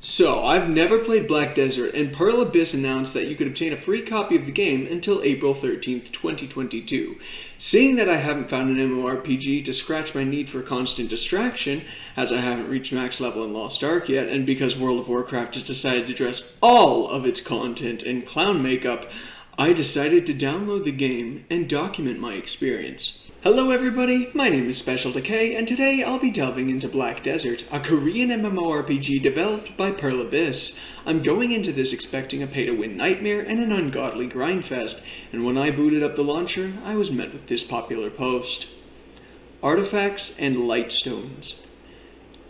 So, I've never played Black Desert, and Pearl Abyss announced that you could obtain a free copy of the game until April 13th, 2022. Seeing that I haven't found an MMORPG to scratch my need for constant distraction, as I haven't reached max level in Lost Ark yet, and because World of Warcraft has decided to dress all of its content in clown makeup, I decided to download the game and document my experience. Hello everybody, my name is Special Decay, and today I'll be delving into Black Desert, a Korean MMORPG developed by Pearl Abyss. I'm going into this expecting a pay-to-win nightmare and an ungodly grindfest, and when I booted up the launcher, I was met with this popular post. Artifacts and Lightstones.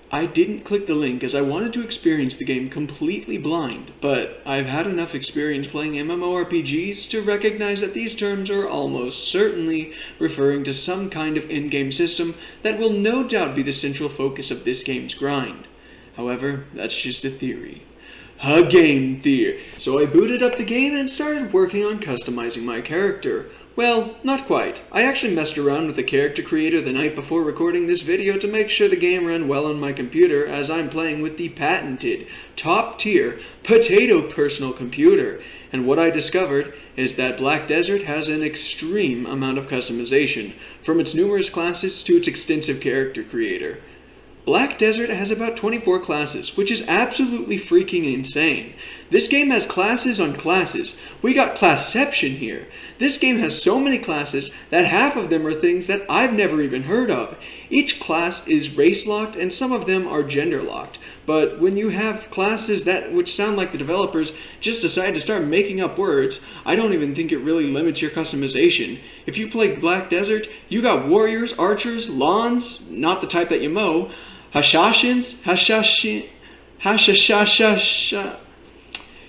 I didn't click the link as I wanted to experience the game completely blind, but I've had enough experience playing MMORPGs to recognize that these terms are almost certainly referring to some kind of in-game system that will no doubt be the central focus of this game's grind. However, that's just a theory. A game theory. So I booted up the game and started working on customizing my character. Well, not quite. I actually messed around with the character creator the night before recording this video to make sure the game ran well on my computer, as I'm playing with the patented, top-tier, potato personal computer. And what I discovered is that Black Desert has an extreme amount of customization, from its numerous classes to its extensive character creator. Black Desert has about 24 classes, which is absolutely freaking insane. This game has classes on classes. We got classception here. This game has so many classes that half of them are things that I've never even heard of. Each class is race-locked and some of them are gender-locked. But when you have classes which sound like the developers just decided to start making up words, I don't even think it really limits your customization. If you play Black Desert, you got warriors, archers, lawns, not the type that you mow, Hashashins,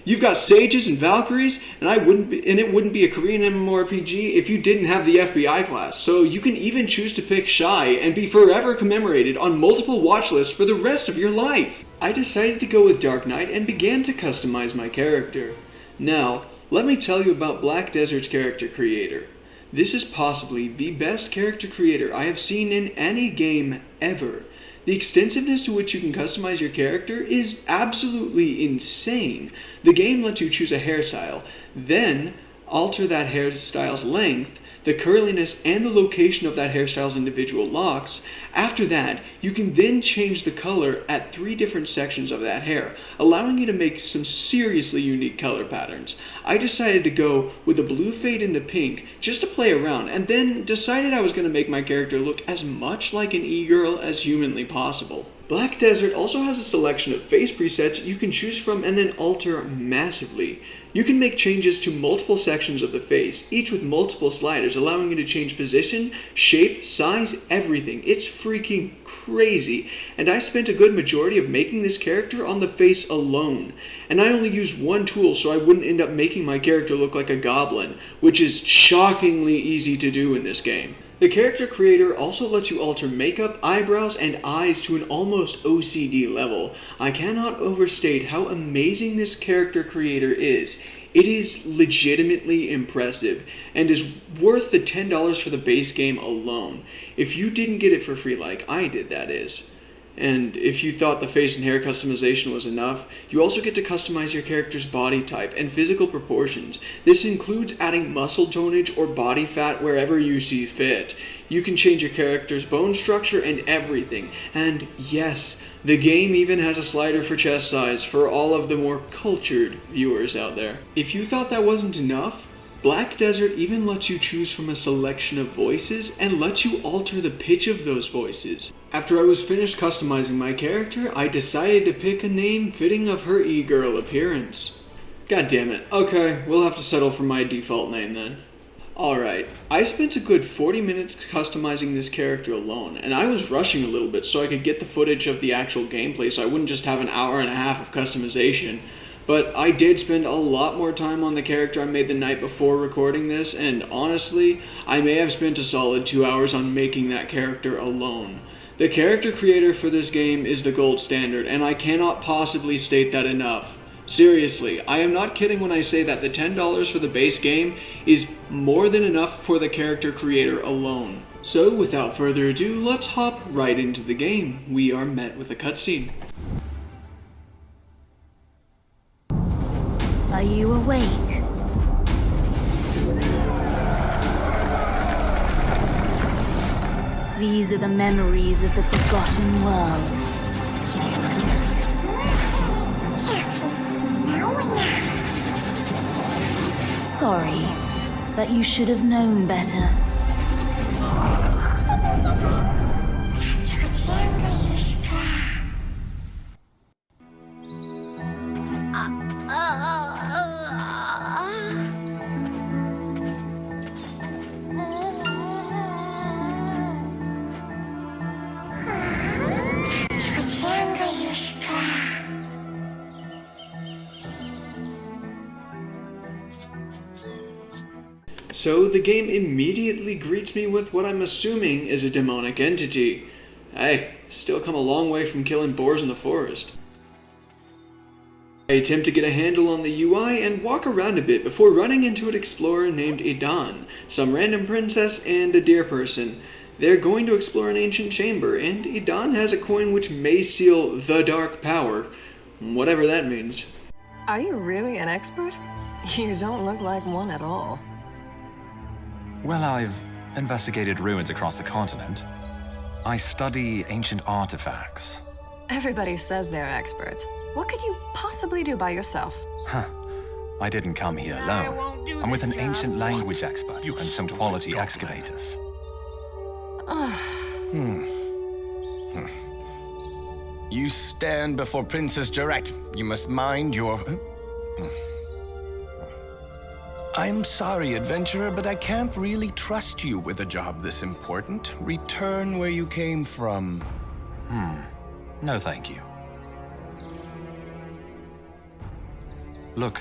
you've got sages and valkyries, and it wouldn't be a Korean MMORPG if you didn't have the FBI class. So you can even choose to pick Shy and be forever commemorated on multiple watch lists for the rest of your life. I decided to go with Dark Knight and began to customize my character. Now, let me tell you about Black Desert's character creator. This is possibly the best character creator I have seen in any game ever. The extensiveness to which you can customize your character is absolutely insane. The game lets you choose a hairstyle, then alter that hairstyle's length, the curliness, and the location of that hairstyle's individual locks. After that, you can then change the color at 3 different sections of that hair, allowing you to make some seriously unique color patterns. I decided to go with a blue fade into pink just to play around, and then decided I was going to make my character look as much like an e-girl as humanly possible. Black Desert also has a selection of face presets you can choose from and then alter massively. You can make changes to multiple sections of the face, each with multiple sliders, allowing you to change position, shape, size, everything. It's freaking crazy. And I spent a good majority of making this character on the face alone. And I only used one tool so I wouldn't end up making my character look like a goblin, which is shockingly easy to do in this game. The character creator also lets you alter makeup, eyebrows, and eyes to an almost OCD level. I cannot overstate how amazing this character creator is. It is legitimately impressive, and is worth the $10 for the base game alone. If you didn't get it for free like I did, that is. And if you thought the face and hair customization was enough, you also get to customize your character's body type and physical proportions. This includes adding muscle tonnage or body fat wherever you see fit. You can change your character's bone structure and everything. And yes, the game even has a slider for chest size for all of the more cultured viewers out there. If you thought that wasn't enough, Black Desert even lets you choose from a selection of voices and lets you alter the pitch of those voices. After I was finished customizing my character, I decided to pick a name fitting of her e-girl appearance. God damn it. Okay, we'll have to settle for my default name then. Alright, I spent a good 40 minutes customizing this character alone, and I was rushing a little bit so I could get the footage of the actual gameplay so I wouldn't just have an hour and a half of customization. But I did spend a lot more time on the character I made the night before recording this, and honestly, I may have spent a solid 2 hours on making that character alone. The character creator for this game is the gold standard, and I cannot possibly state that enough. Seriously, I am not kidding when I say that the $10 for the base game is more than enough for the character creator alone. So without further ado, let's hop right into the game. We are met with a cutscene. Are you awake? These are the memories of the forgotten world. Sorry, but you should have known better. So the game immediately greets me with what I'm assuming is a demonic entity. Hey, still come a long way from killing boars in the forest. I attempt to get a handle on the UI and walk around a bit before running into an explorer named Idan, some random princess and a deer person. They're going to explore an ancient chamber, and Idan has a coin which may seal the dark power, whatever that means. Are you really an expert? You don't look like one at all. Well, I've investigated ruins across the continent. I study ancient artifacts. Everybody says they're experts. What could you possibly do by yourself? I didn't come here alone. I'm with an ancient language expert and some quality excavators. You stand before Princess Jarette. You must mind your... I'm sorry, adventurer, but I can't really trust you with a job this important. Return where you came from. No, thank you. Look,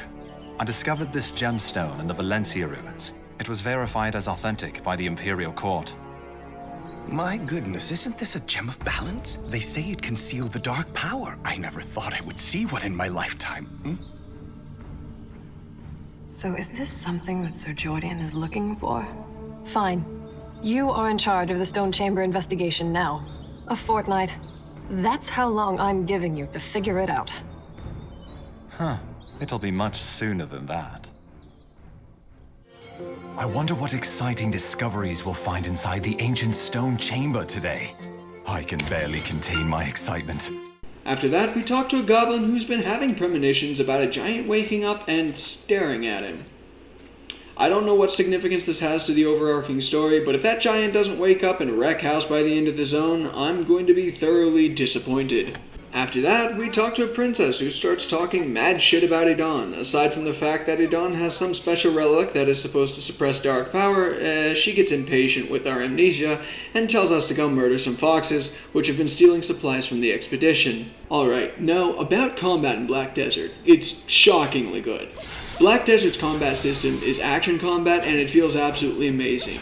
I discovered this gemstone in the Valencia ruins. It was verified as authentic by the Imperial Court. My goodness, isn't this a gem of balance? They say it can seal the dark power. I never thought I would see one in my lifetime. So is this something that Sir Jordan is looking for? Fine. You are in charge of the Stone Chamber investigation now. A fortnight. That's how long I'm giving you to figure it out. It'll be much sooner than that. I wonder what exciting discoveries we'll find inside the ancient stone chamber today. I can barely contain my excitement. After that, we talk to a goblin who's been having premonitions about a giant waking up and staring at him. I don't know what significance this has to the overarching story, but if that giant doesn't wake up and wreck house by the end of the zone, I'm going to be thoroughly disappointed. After that, we talk to a princess who starts talking mad shit about Idan. Aside from the fact that Idan has some special relic that is supposed to suppress dark power, she gets impatient with our amnesia and tells us to go murder some foxes, which have been stealing supplies from the expedition. Alright, now about combat in Black Desert. It's shockingly good. Black Desert's combat system is action combat and it feels absolutely amazing.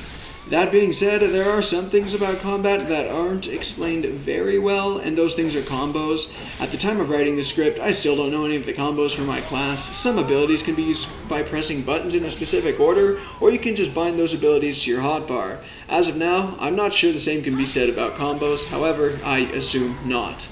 That being said, there are some things about combat that aren't explained very well, and those things are combos. At the time of writing the script, I still don't know any of the combos for my class. Some abilities can be used by pressing buttons in a specific order, or you can just bind those abilities to your hotbar. As of now, I'm not sure the same can be said about combos, however, I assume not.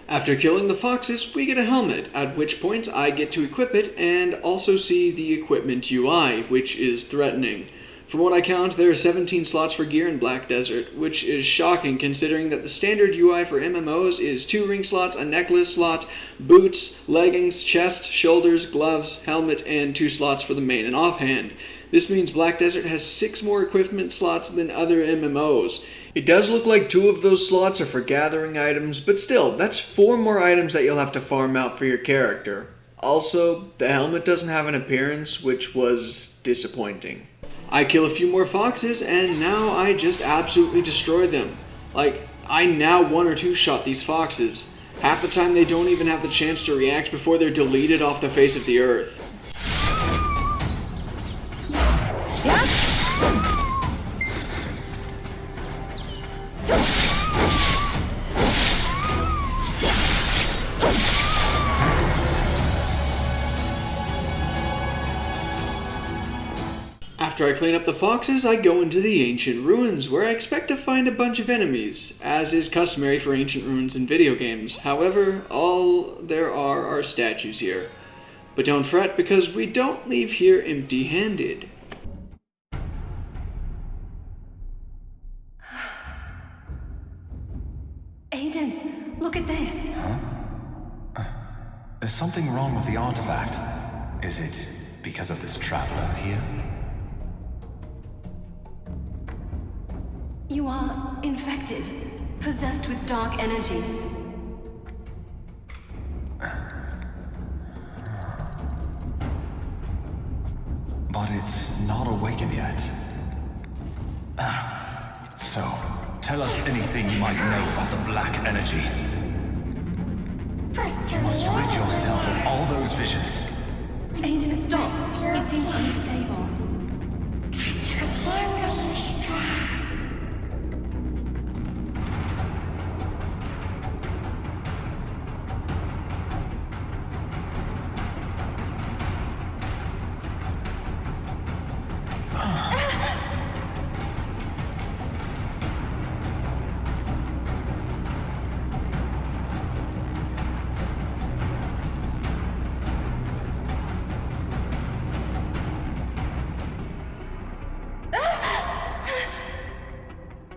After killing the foxes, we get a helmet, at which point I get to equip it and also see the equipment UI, which is threatening. From what I count, there are 17 slots for gear in Black Desert, which is shocking considering that the standard UI for MMOs is 2 ring slots, a necklace slot, boots, leggings, chest, shoulders, gloves, helmet, and 2 slots for the main and offhand. This means Black Desert has 6 more equipment slots than other MMOs. It does look like 2 of those slots are for gathering items, but still, that's 4 more items that you'll have to farm out for your character. Also, the helmet doesn't have an appearance, which was disappointing. I kill a few more foxes, and now I just absolutely destroy them. Like, I now 1 or 2 shot these foxes. Half the time they don't even have the chance to react before they're deleted off the face of the earth. After I clean up the foxes, I go into the ancient ruins, where I expect to find a bunch of enemies, as is customary for ancient ruins in video games. However, all there are statues here. But don't fret, because we don't leave here empty-handed. Aiden, look at this. There's something wrong with the artifact. Is it because of this traveler here? You are infected, possessed with dark energy. But it's not awakened yet. So, tell us anything you might know about the black energy. You must rid yourself of all those visions. Aiden, stop. He seems unstable.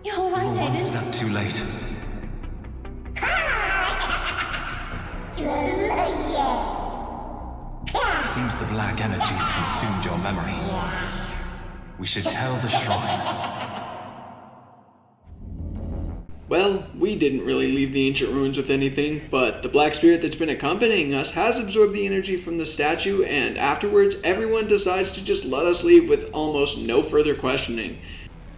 You're all right, We're one Aiden. step too late. Seems the black energy has consumed your memory. We should tell the shrine. Well, we didn't really leave the ancient ruins with anything, but the black spirit that's been accompanying us has absorbed the energy from the statue, and afterwards everyone decides to just let us leave with almost no further questioning.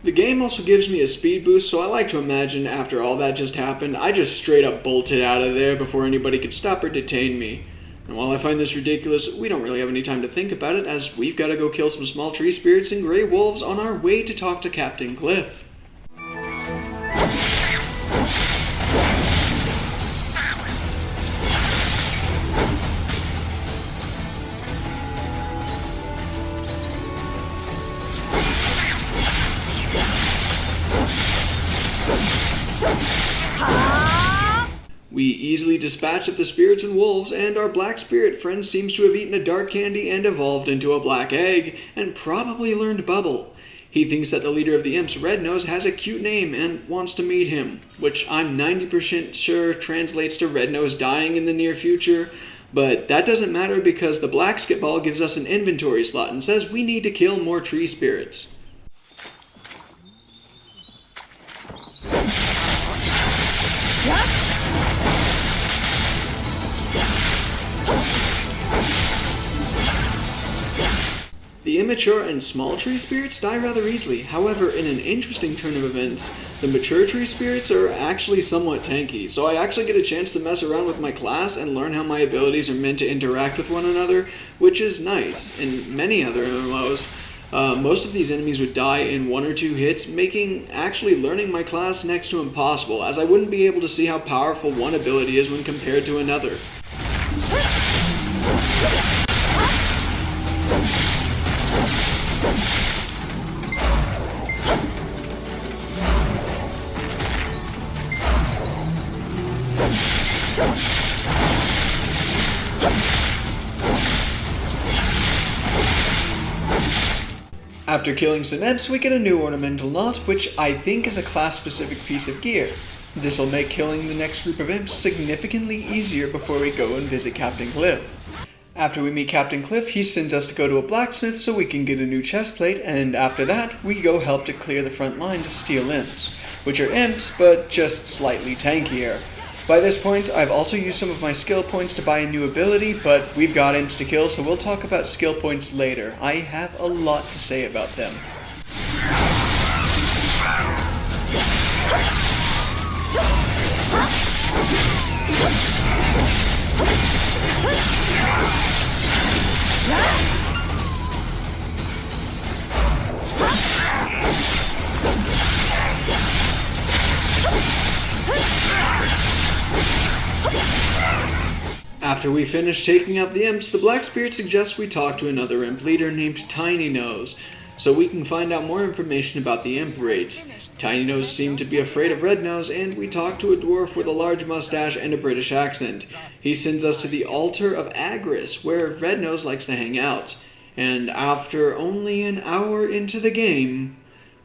The game also gives me a speed boost, so I like to imagine after all that just happened, I just straight up bolted out of there before anybody could stop or detain me. And while I find this ridiculous, we don't really have any time to think about it, as we've got to go kill some small tree spirits and gray wolves on our way to talk to Captain Cliff. We easily dispatch of the spirits and wolves, and our black spirit friend seems to have eaten a dark candy and evolved into a black egg, and probably learned Bubble. He thinks that the leader of the imps, Red Nose, has a cute name and wants to meet him, which I'm 90% sure translates to Red Nose dying in the near future, but that doesn't matter because the black skitball gives us an inventory slot and says we need to kill more tree spirits. The immature and small tree spirits die rather easily. However, in an interesting turn of events, the mature tree spirits are actually somewhat tanky, so I actually get a chance to mess around with my class and learn how my abilities are meant to interact with one another, which is nice. In many other MMOs, most of these enemies would die in 1 or 2 hits, making actually learning my class next to impossible, as I wouldn't be able to see how powerful one ability is when compared to another. After killing some imps, we get a new ornamental knot, which I think is a class-specific piece of gear. This will make killing the next group of imps significantly easier before we go and visit Captain Cliff. After we meet Captain Cliff, he sends us to go to a blacksmith so we can get a new chest plate, and after that, we go help to clear the front line to steel imps, which are imps, but just slightly tankier. By this point, I've also used some of my skill points to buy a new ability, but we've got imps to kill, so we'll talk about skill points later. I have a lot to say about them. After we finish taking out the imps, the Black Spirit suggests we talk to another imp leader named Tiny Nose. so we can find out more information about the imp raids. Tiny Nose seemed to be afraid of Red Nose, and we talk to a dwarf with a large mustache and a British accent. He sends us to the altar of Agris, where Red Nose likes to hang out. And after only an hour into the game,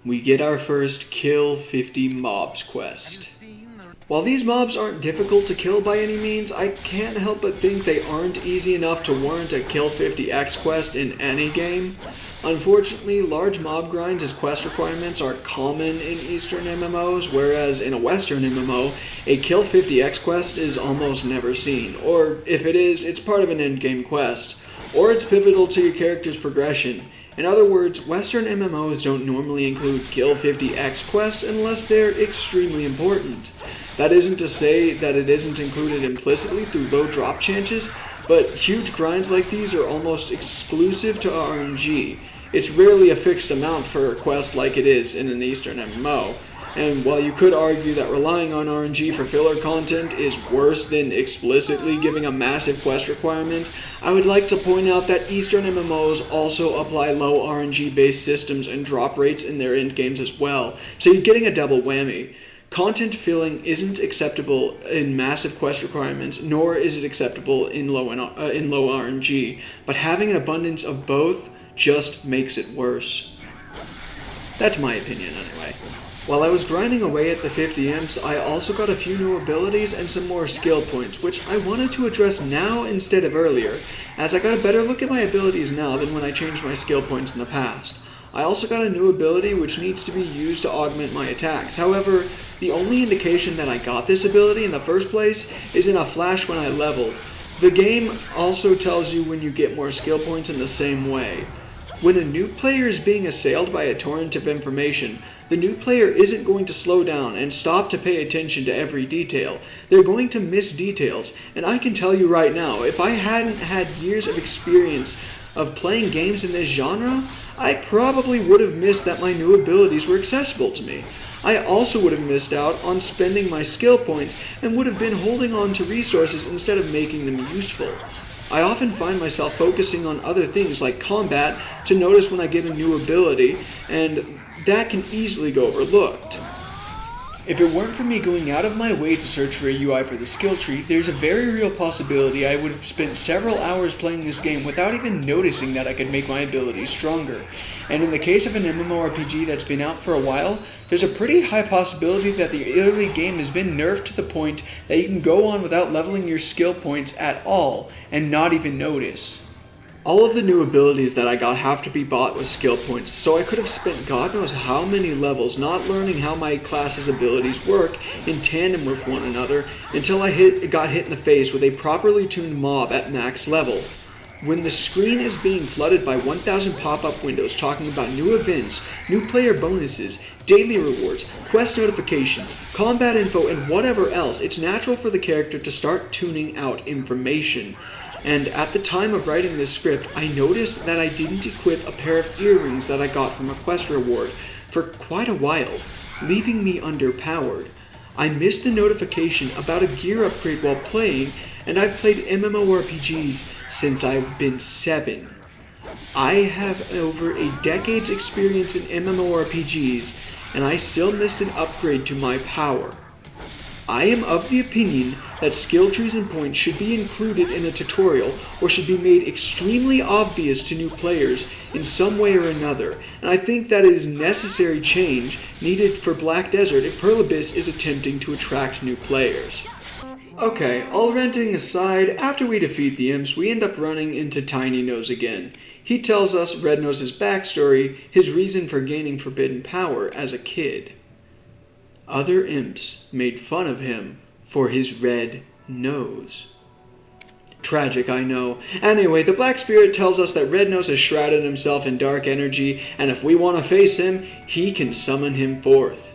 we get our first Kill 50 Mobs quest. While these mobs aren't difficult to kill by any means, I can't help but think they aren't easy enough to warrant a Kill 50X quest in any game. Unfortunately, large mob grinds as quest requirements are common in Eastern MMOs, whereas in a Western MMO, a Kill 50X quest is almost never seen, or if it is, it's part of an endgame quest, or it's pivotal to your character's progression. In other words, Western MMOs don't normally include Kill 50X quests unless they're extremely important. That isn't to say that it isn't included implicitly through low drop chances, but huge grinds like these are almost exclusive to RNG. It's rarely a fixed amount for a quest like it is in an Eastern MMO. And while you could argue that relying on RNG for filler content is worse than explicitly giving a massive quest requirement, I would like to point out that Eastern MMOs also apply low RNG based systems and drop rates in their endgames as well, so you're getting a double whammy. Content filling isn't acceptable in massive quest requirements, nor is it acceptable in low RNG, but having an abundance of both just makes it worse. That's my opinion anyway. While I was grinding away at the 50 imps, I also got a few new abilities and some more skill points, which I wanted to address now instead of earlier, as I got a better look at my abilities now than when I changed my skill points in the past. I also got a new ability which needs to be used to augment my attacks. However, the only indication that I got this ability in the first place is in a flash when I leveled. The game also tells you when you get more skill points in the same way. When a new player is being assailed by a torrent of information, the new player isn't going to slow down and stop to pay attention to every detail. They're going to miss details, and I can tell you right now, if I hadn't had years of experience of playing games in this genre, I probably would have missed that my new abilities were accessible to me. I also would have missed out on spending my skill points and would have been holding on to resources instead of making them useful. I often find myself focusing on other things like combat to notice when I get a new ability, and that can easily go overlooked. If it weren't for me going out of my way to search for a UI for the skill tree, there's a very real possibility I would have spent several hours playing this game without even noticing that I could make my abilities stronger. And in the case of an MMORPG that's been out for a while, there's a pretty high possibility that the early game has been nerfed to the point that you can go on without leveling your skill points at all and not even notice. All of the new abilities that I got have to be bought with skill points, so I could have spent God knows how many levels not learning how my class's abilities work in tandem with one another until I got hit in the face with a properly tuned mob at max level. When the screen is being flooded by 1,000 pop-up windows talking about new events, new player bonuses, daily rewards, quest notifications, combat info, and whatever else, it's natural for the character to start tuning out information. And at the time of writing this script, I noticed that I didn't equip a pair of earrings that I got from a quest reward for quite a while, leaving me underpowered. I missed the notification about a gear upgrade while playing, and I've played MMORPGs since I've been 7. I have over a decade's experience in MMORPGs, and I still missed an upgrade to my power. I am of the opinion that skill trees and points should be included in a tutorial or should be made extremely obvious to new players in some way or another, and I think that it is necessary change needed for Black Desert if Pearl Abyss is attempting to attract new players. Okay, all ranting aside, after we defeat the imps, we end up running into Tiny Nose again. He tells us Red Nose's backstory, his reason for gaining forbidden power as a kid. Other imps made fun of him for his red nose. Tragic, I know. Anyway, the Black Spirit tells us that Red Nose has shrouded himself in dark energy, and if we want to face him, he can summon him forth.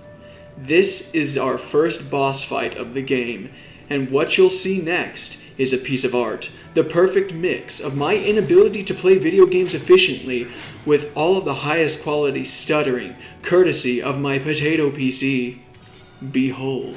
This is our first boss fight of the game, and what you'll see next is a piece of art, the perfect mix of my inability to play video games efficiently with all of the highest quality stuttering, courtesy of my potato PC. Behold.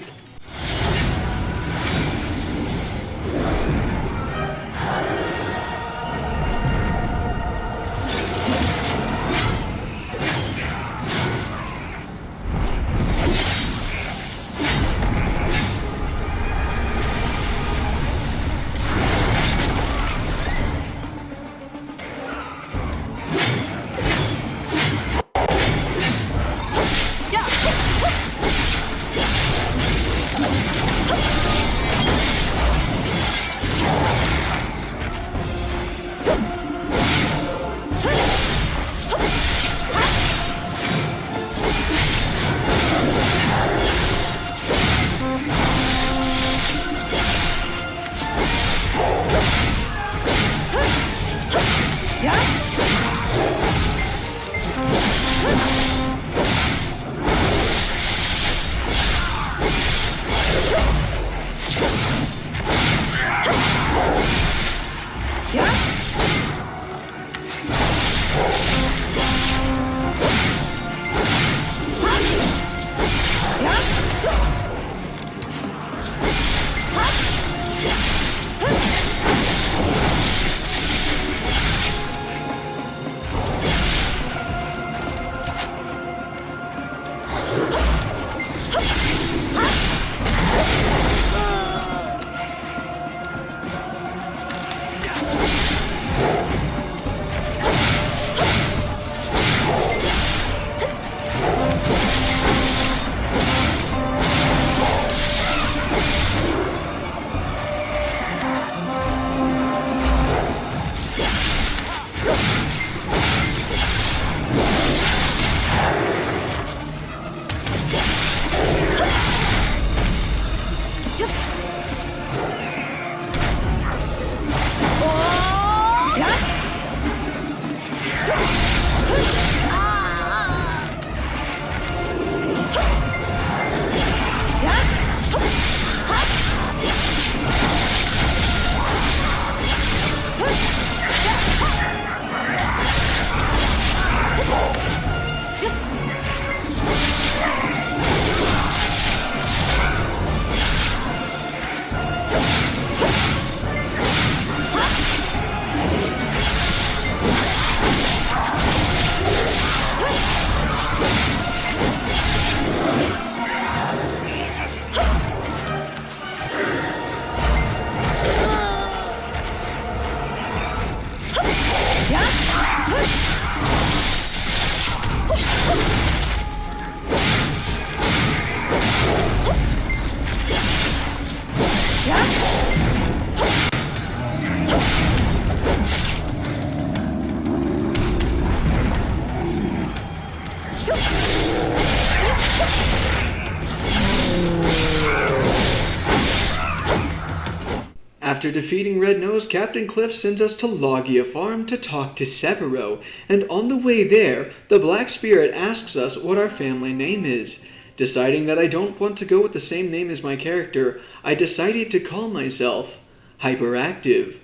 After defeating Red Nose, Captain Cliff sends us to Logia Farm to talk to Severo, and on the way there, the Black Spirit asks us what our family name is. Deciding that I don't want to go with the same name as my character, I decided to call myself Hyperactive.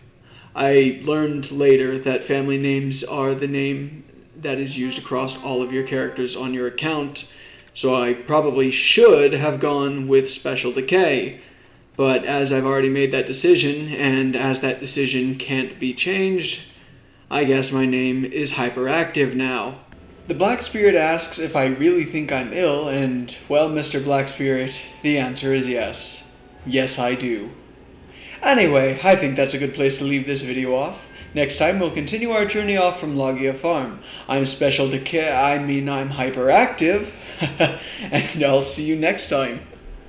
I learned later that family names are the name that is used across all of your characters on your account, so I probably should have gone with Special Decay. But as I've already made that decision, and as that decision can't be changed, I guess my name is Hyperactive now. The Black Spirit asks if I really think I'm ill, and, well, Mr. Black Spirit, the answer is yes. Yes, I do. Anyway, I think that's a good place to leave this video off. Next time, we'll continue our journey off from Logia Farm. I'm Hyperactive, and I'll see you next time.